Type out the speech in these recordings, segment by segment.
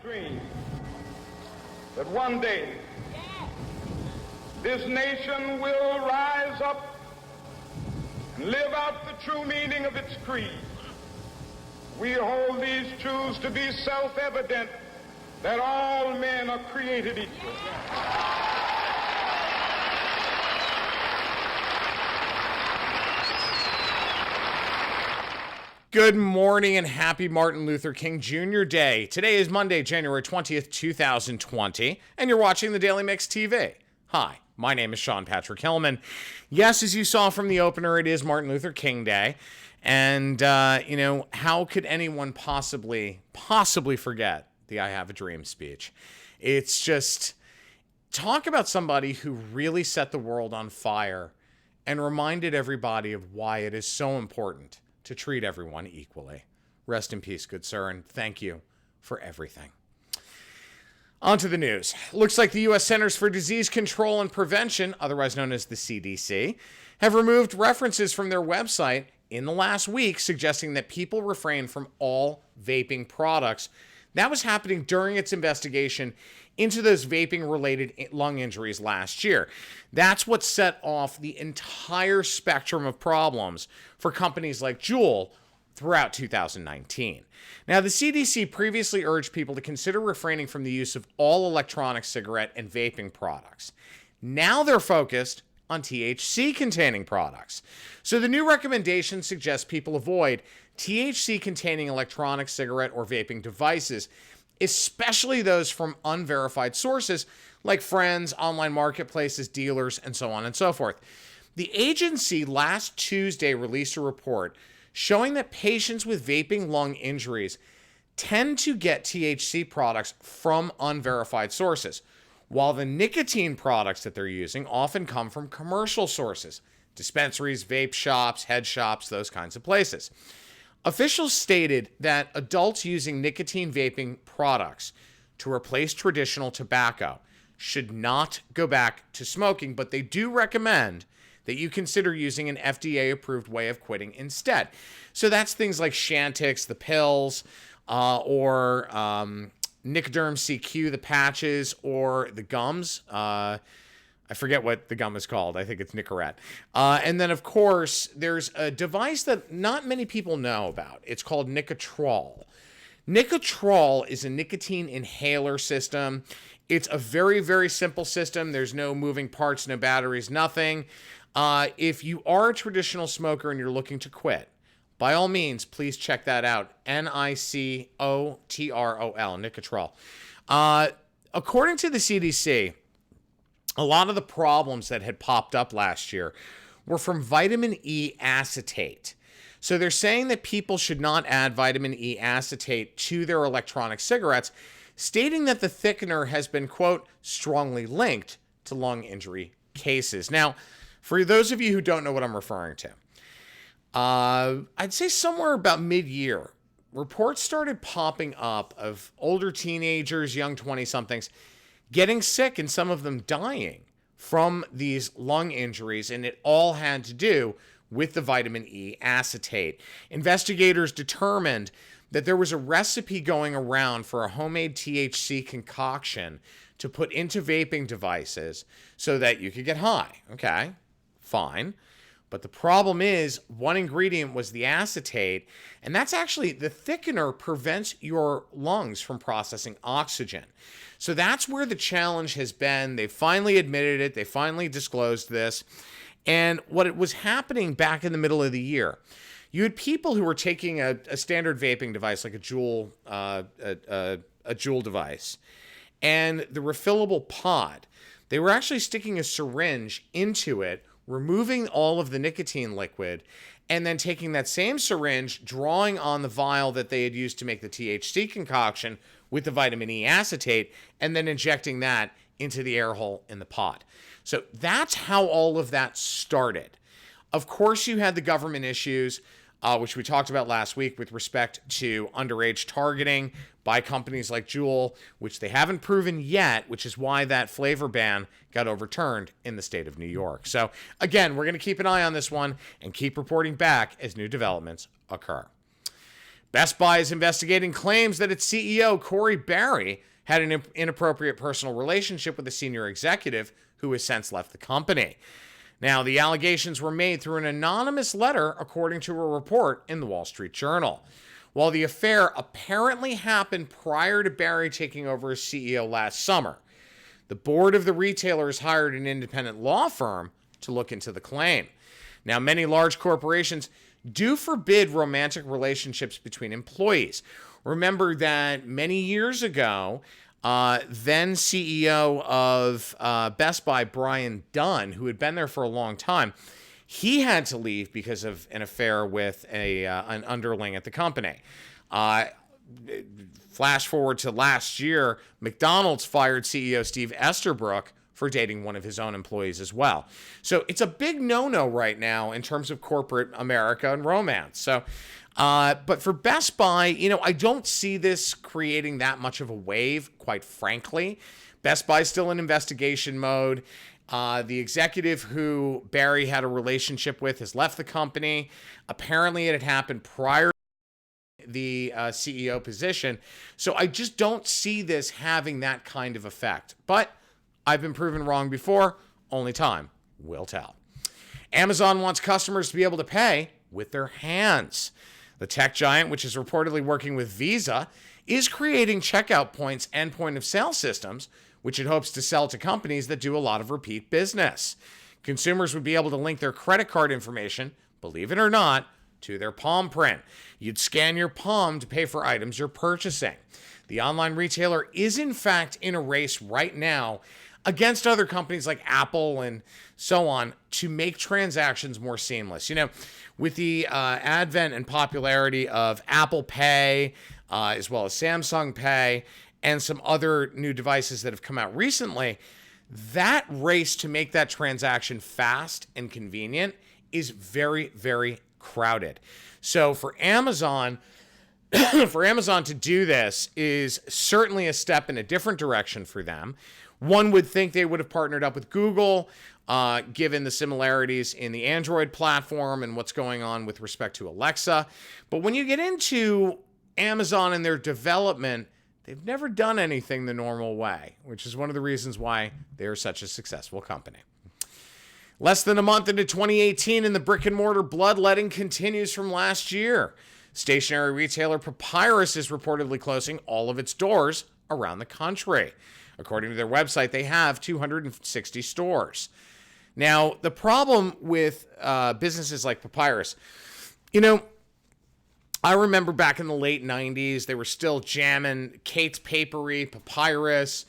dream that one day this nation will rise up and live out the true meaning of its creed. We hold these truths to be self-evident, that all men are created equal. Good morning and happy Martin Luther King Jr. Day. Today is Monday, January 20th, 2020, and you're watching the Daily Mix TV. Hi, my name is Sean Patrick Hillman. Yes, as you saw from the opener, it is Martin Luther King Day. And, how could anyone possibly forget the I Have a Dream speech? It's just, talk about somebody who really set the world on fire and reminded everybody of why it is so important to treat everyone equally. Rest in peace, good sir, and thank you for everything. On to the news. Looks like the U.S. Centers for Disease Control and Prevention, otherwise known as the CDC, have removed references from their website in the last week suggesting that people refrain from all vaping products. That was happening during its investigation into those vaping-related lung injuries last year. That's what set off the entire spectrum of problems for companies like Juul throughout 2019. Now, the CDC previously urged people to consider refraining from the use of all electronic cigarette and vaping products. Now they're focused on THC-containing products. So the new recommendation suggests people avoid THC-containing electronic cigarette or vaping devices, especially those from unverified sources like friends, online marketplaces, dealers, and so on and so forth. The agency last Tuesday released a report showing that patients with vaping lung injuries tend to get THC products from unverified sources, while the nicotine products that they're using often come from commercial sources, dispensaries, vape shops, head shops, those kinds of places. Officials stated that adults using nicotine vaping products to replace traditional tobacco should not go back to smoking, but they do recommend that you consider using an FDA-approved way of quitting instead. So that's things like Shantix, the pills, or Nicoderm CQ, the patches, or the gums. I forget what the gum is called. I think it's Nicorette. And then, of course, there's a device that not many people know about. It's called Nicotrol. Nicotrol is a nicotine inhaler system. It's a very, very simple system. There's no moving parts, no batteries, nothing. If you are a traditional smoker and you're looking to quit, by all means, please check that out. Nicotrol, Nicotrol. According to the CDC, a lot of the problems that had popped up last year were from vitamin E acetate. So they're saying that people should not add vitamin E acetate to their electronic cigarettes, stating that the thickener has been, quote, strongly linked to lung injury cases. Now, for those of you who don't know what I'm referring to, I'd say somewhere about mid-year, reports started popping up of older teenagers, young 20-somethings, getting sick and some of them dying from these lung injuries, and it all had to do with the vitamin E acetate. Investigators determined that there was a recipe going around for a homemade THC concoction to put into vaping devices so that you could get high. Okay, fine. But the problem is, one ingredient was the acetate, and that's actually, the thickener prevents your lungs from processing oxygen. So that's where the challenge has been. They finally admitted it. They finally disclosed this. And what was happening back in the middle of the year, you had people who were taking a standard vaping device, like a Juul, a Juul device, and the refillable pod. They were actually sticking a syringe into it, removing all of the nicotine liquid, and then taking that same syringe, drawing on the vial that they had used to make the THC concoction with the vitamin E acetate, and then injecting that into the air hole in the pod. So that's how all of that started. Of course, you had the government issues, which we talked about last week with respect to underage targeting by companies like Juul, which they haven't proven yet, which is why that flavor ban got overturned in the state of New York. So again, we're going to keep an eye on this one and keep reporting back as new developments occur. Best Buy is investigating claims that its CEO, Corey Barry, had an inappropriate personal relationship with a senior executive who has since left the company. Now, the allegations were made through an anonymous letter, according to a report in the Wall Street Journal. While the affair apparently happened prior to Barry taking over as CEO last summer, the board of the retailers hired an independent law firm to look into the claim. Now, many large corporations do forbid romantic relationships between employees. Remember that many years ago, then CEO of Best Buy, Brian Dunn, who had been there for a long time, he had to leave because of an affair with an underling at the company. Flash forward to last year, McDonald's fired CEO Steve Easterbrook for dating one of his own employees as well. So it's a big no-no right now in terms of corporate America and romance. So, but for Best Buy, I don't see this creating that much of a wave, quite frankly. Best Buy's still in investigation mode. The executive who Barry had a relationship with has left the company. Apparently, it had happened prior to the CEO position. So I just don't see this having that kind of effect. But I've been proven wrong before. Only time will tell. Amazon wants customers to be able to pay with their hands. The tech giant, which is reportedly working with Visa, is creating checkout points and point-of-sale systems, which it hopes to sell to companies that do a lot of repeat business. Consumers would be able to link their credit card information, believe it or not, to their palm print. You'd scan your palm to pay for items you're purchasing. The online retailer is, in fact, in a race right now against other companies like Apple and so on to make transactions more seamless. With the advent and popularity of Apple Pay, as well as Samsung Pay, and some other new devices that have come out recently, that race to make that transaction fast and convenient is very, very crowded. So for Amazon to do this is certainly a step in a different direction for them. One would think they would have partnered up with Google, given the similarities in the Android platform and what's going on with respect to Alexa. But when you get into Amazon and their development, they've never done anything the normal way, which is one of the reasons why they are such a successful company. Less than a month into 2018, and the brick and mortar bloodletting continues from last year. Stationary retailer Papyrus is reportedly closing all of its doors around the country. According to their website, they have 260 stores. Now, the problem with businesses like Papyrus, I remember back in the late 90s, they were still jamming Kate's Papery, Papyrus.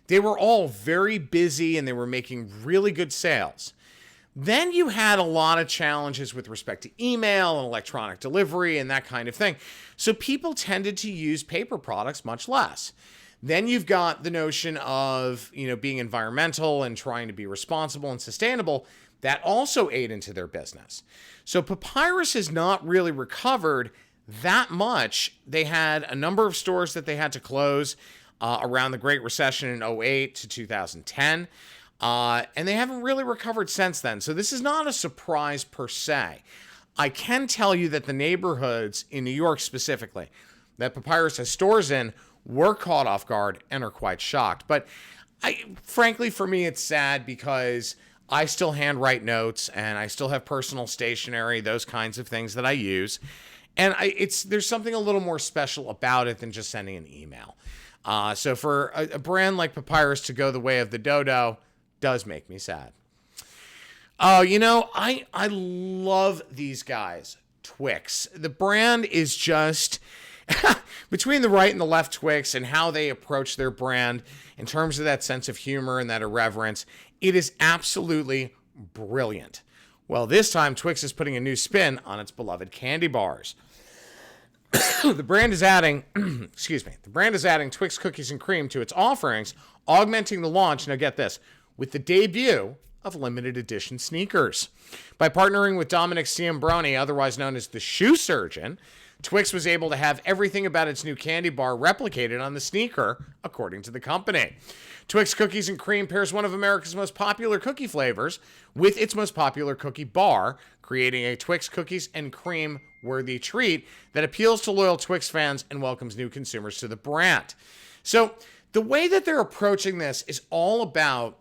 They were all very busy and they were making really good sales. Then you had a lot of challenges with respect to email and electronic delivery and that kind of thing. So people tended to use paper products much less. Then you've got the notion of, being environmental and trying to be responsible and sustainable. That also ate into their business. So Papyrus has not really recovered that much. They had a number of stores that they had to close around the Great Recession in 2008 to 2010. And they haven't really recovered since then. So this is not a surprise per se. I can tell you that the neighborhoods in New York specifically that Papyrus has stores in were caught off guard and are quite shocked. But frankly, for me, it's sad because I still handwrite notes and I still have personal stationery, those kinds of things that I use. And there's something a little more special about it than just sending an email. So for a brand like Papyrus to go the way of the dodo does make me sad. Oh, I love these guys, Twix. The brand is just between the right and the left Twix and how they approach their brand in terms of that sense of humor and that irreverence, it is absolutely brilliant. Well, this time Twix is putting a new spin on its beloved candy bars. The brand is adding, Twix cookies and cream to its offerings, augmenting the launch, now get this, with the debut of limited edition sneakers. By partnering with Dominic Ciambroni, otherwise known as the Shoe Surgeon, Twix was able to have everything about its new candy bar replicated on the sneaker, according to the company. Twix Cookies and Cream pairs one of America's most popular cookie flavors with its most popular cookie bar, creating a Twix Cookies and Cream worthy treat that appeals to loyal Twix fans and welcomes new consumers to the brand. So the way that they're approaching this is all about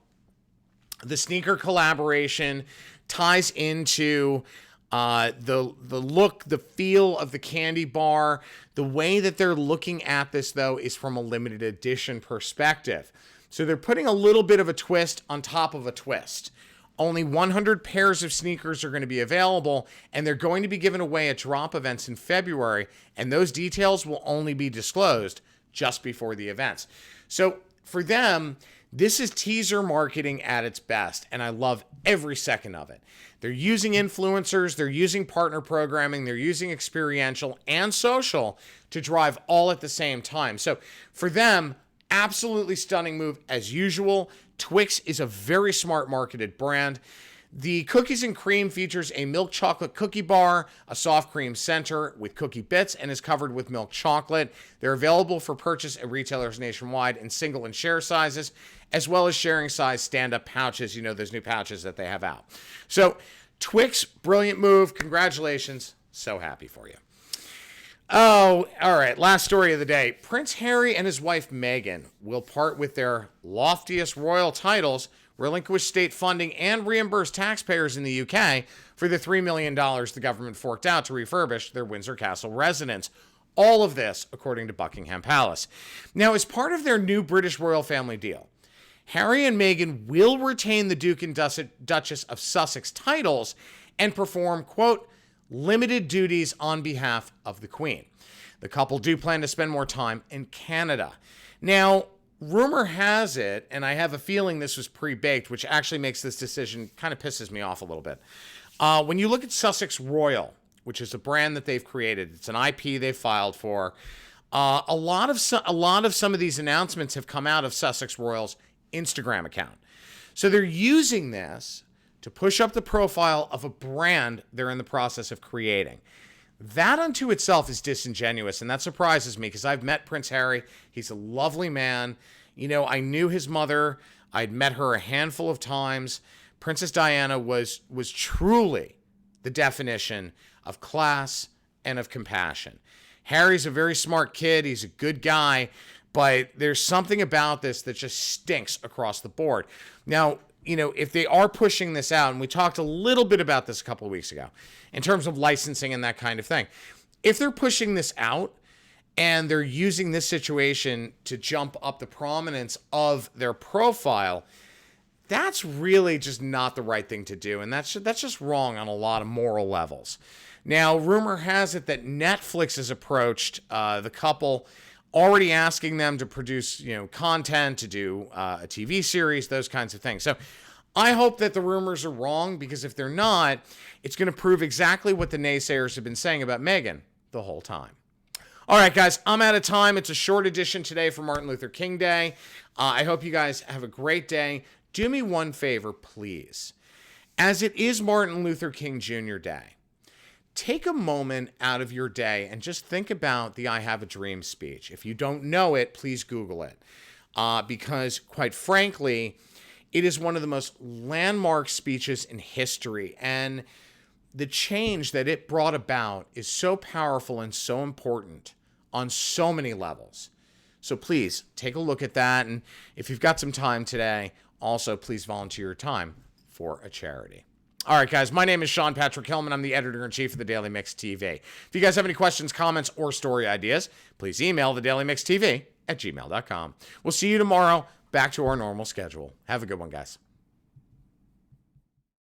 the sneaker collaboration, ties into the look, the feel of the candy bar. The way that they're looking at this, though, is from a limited edition perspective. So they're putting a little bit of a twist on top of a twist. Only 100 pairs of sneakers are going to be available, and they're going to be given away at drop events in February, and those details will only be disclosed just before the events. So for them, this is teaser marketing at its best, and I love every second of it. They're using influencers, they're using partner programming, they're using experiential and social to drive all at the same time. So for them, absolutely stunning move as usual. Twix is a very smart marketed brand. The Cookies and Cream features a milk chocolate cookie bar, a soft cream center with cookie bits, and is covered with milk chocolate. They're available for purchase at retailers nationwide in single and share sizes, as well as sharing size stand-up pouches. You know, those new pouches that they have out. So Twix, brilliant move. Congratulations. So happy for you. Oh, all right. Last story of the day. Prince Harry and his wife Meghan will part with their loftiest royal titles, relinquish state funding, and reimburse taxpayers in the UK for the $3 million the government forked out to refurbish their Windsor Castle residence. All of this, according to Buckingham Palace. Now, as part of their new British royal family deal, Harry and Meghan will retain the Duke and Duchess of Sussex titles and perform, quote, limited duties on behalf of the Queen. The couple do plan to spend more time in Canada. Now, rumor has it, and I have a feeling this was pre-baked, which actually makes this decision kind of pisses me off a little bit. When you look at Sussex Royal, which is a brand that they've created, it's an IP they filed for. A lot of some of these announcements have come out of Sussex Royal's Instagram account. So they're using this to push up the profile of a brand they're in the process of creating. That unto itself is disingenuous, and that surprises me because I've met Prince Harry. He's a lovely man. You know, I knew his mother. I'd met her a handful of times. Princess Diana was truly the definition of class and of compassion. Harry's a very smart kid. He's a good guy, but there's something about this that just stinks across the board. Now, you know, if they are pushing this out, and we talked a little bit about this a couple of weeks ago, in terms of licensing and that kind of thing, if they're pushing this out and they're using this situation to jump up the prominence of their profile, that's really just not the right thing to do. And that's just wrong on a lot of moral levels. Now, rumor has it that Netflix has approached the couple, already asking them to produce, content, to do a TV series, those kinds of things. So I hope that the rumors are wrong, because if they're not, it's going to prove exactly what the naysayers have been saying about Meghan the whole time. All right, guys, I'm out of time. It's a short edition today for Martin Luther King Day. I hope you guys have a great day. Do me one favor, please. As it is Martin Luther King Jr. Day, take a moment out of your day and just think about the I Have a Dream speech. If you don't know it, please Google it. Because, quite frankly, it is one of the most landmark speeches in history. And the change that it brought about is so powerful and so important on so many levels. So please take a look at that. And if you've got some time today, also please volunteer your time for a charity. All right, guys, my name is Sean Patrick Hillman. I'm the editor-in-chief of the Daily Mix TV. If you guys have any questions, comments, or story ideas, please email thedailymixtv@gmail.com. We'll see you tomorrow, back to our normal schedule. Have a good one, guys.